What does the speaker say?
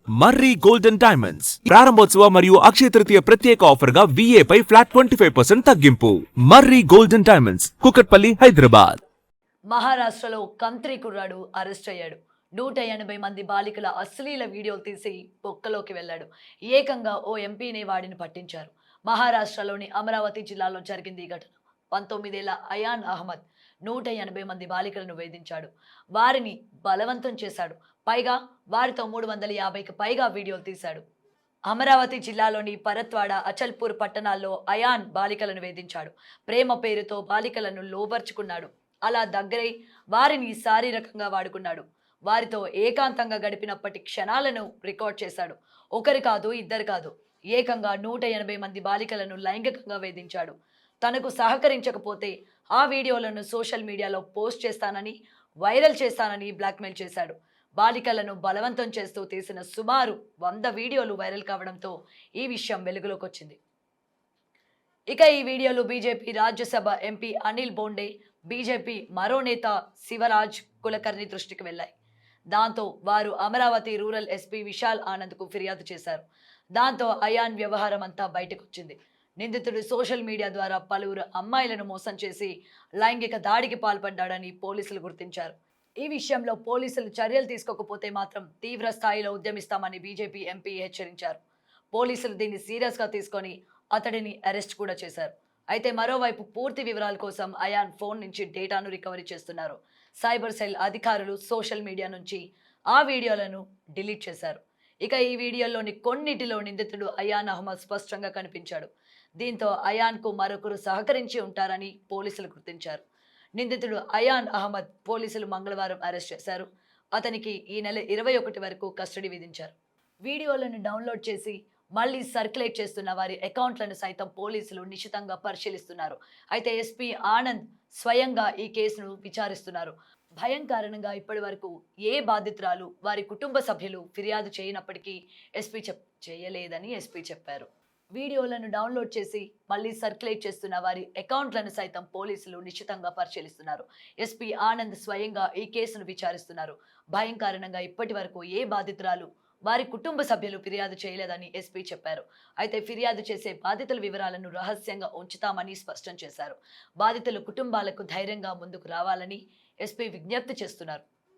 మర్రి golden diamonds ప్రారంభోత్సవ మరియు అక్షయ తృతీయ ప్రత్యేక ఆఫర్ గా VA పై ఫ్లాట్ 25% తగ్గింపు. మర్రి గోల్డెన్ డైమండ్స్, కుకట్పల్లి, హైదరాబాద్. మహారాష్ట్రలో కంత్రి కుర్రాడు అరెస్ట్ అయ్యాడు. 180 మంది బాలికల అశ్లీల వీడియోలు తీసి బొక్కలోకి వెళ్లాడు. ఏకంగా ఓ ఎంపీనే వాడిని పట్టించారు. మహారాష్ట్రలోని అమరావతి జిల్లాలో జరిగింది ఈ ఘటన. 19 ఏళ్ల అయాన్ అహ్మద్ 180 మంది బాలికలను వేధించాడు. వారిని బలవంతం చేశాడు. పైగా వారితో 350కి పైగా వీడియోలు తీశాడు. అమరావతి జిల్లాలోని పరత్వాడ, అచల్పూర్ పట్టణాల్లో అయాన్ బాలికలను వేధించాడు. ప్రేమ పేరుతో బాలికలను లోబర్చుకున్నాడు. అలా దగ్గరై వారిని శారీరకంగా వాడుకున్నాడు. వారితో ఏకాంతంగా గడిపినప్పటి క్షణాలను రికార్డ్ చేశాడు. ఒకరు కాదు, ఇద్దరు కాదు, ఏకంగా 180 మంది బాలికలను లైంగికంగా వేధించాడు. తనకు సహకరించకపోతే ఆ వీడియోలను సోషల్ మీడియాలో పోస్ట్ చేస్తానని, వైరల్ చేస్తానని బ్లాక్మెయిల్ చేశాడు. బాలికలను బలవంతం చేస్తూ తీసిన సుమారు 100 వీడియోలు వైరల్ కావడంతో ఈ విషయం వెలుగులోకి వచ్చింది. ఇక ఈ వీడియోలు BJP Rajya Sabha MP Anil Bonde, BJP మరో నేత శివరాజ్ కులకర్ణి దృష్టికి వెళ్లాయి. దాంతో వారు అమరావతి రూరల్ ఎస్పీ విశాల్ ఆనంద్కు ఫిర్యాదు చేశారు. దాంతో అయాన్ వ్యవహారం అంతా బయటకు వచ్చింది. నిందితుడు సోషల్ మీడియా ద్వారా పలువురు అమ్మాయిలను మోసం చేసి లైంగిక దాడికి పాల్పడ్డాడని పోలీసులు గుర్తించారు. ఈ విషయంలో పోలీసులు చర్యలు తీసుకోకపోతే మాత్రం తీవ్ర స్థాయిలో ఉద్యమిస్తామని బీజేపీ ఎంపీ హెచ్చరించారు. పోలీసులు దీన్ని సీరియస్గా తీసుకొని అతడిని అరెస్ట్ కూడా చేశారు. అయితే మరోవైపు పూర్తి వివరాల కోసం అయాన్ ఫోన్ నుంచి డేటాను రికవరీ చేస్తున్నారు. సైబర్ సెల్ అధికారులు సోషల్ మీడియా నుంచి ఆ వీడియోలను డిలీట్ చేశారు. ఇక ఈ వీడియోలోని కొన్నిటిలో నిందితుడు అయాన్ అహ్మద్ స్పష్టంగా కనిపించాడు. దీంతో అయాన్కు మరొకరు సహకరించి ఉంటారని పోలీసులు గుర్తించారు. నిందితుడు అయాన్ అహ్మద్ పోలీసులు మంగళవారం అరెస్ట్ చేశారు. అతనికి ఈ నెల 21 వరకు కస్టడీ విధించారు. వీడియోలను డౌన్లోడ్ చేసి మళ్ళీ సర్క్యులేట్ చేస్తున్న వారి అకౌంట్లను సైతం పోలీసులు నిశితంగా పరిశీలిస్తున్నారు. అయితే ఎస్పీ ఆనంద్ స్వయంగా ఈ కేసును విచారిస్తున్నారు. భయం కారణంగా ఇప్పటి వరకు ఏ బాధితురాలు, వారి కుటుంబ సభ్యులు ఫిర్యాదు చేయనప్పటికీ చేయలేదని ఎస్పీ చెప్పారు. వీడియోలను డౌన్లోడ్ చేసి మళ్ళీ సర్క్యులేట్ చేస్తున్న వారి అకౌంట్లను సైతం పోలీసులు నిశితంగా పరిశీలిస్తున్నారు. ఎస్పీ ఆనంద్ స్వయంగా ఈ కేసును విచారిస్తున్నారు. భయం కారణంగా ఇప్పటి వరకు ఏ బాధితురాలు, వారి కుటుంబ సభ్యులు ఫిర్యాదు చేయలేదని ఎస్పీ చెప్పారు. అయితే ఫిర్యాదు చేసే బాధితుల వివరాలను రహస్యంగా ఉంచుతామని స్పష్టం చేశారు. బాధితుల కుటుంబాలకు ధైర్యంగా ముందుకు రావాలని ఎస్పీ విజ్ఞప్తి చేస్తున్నారు.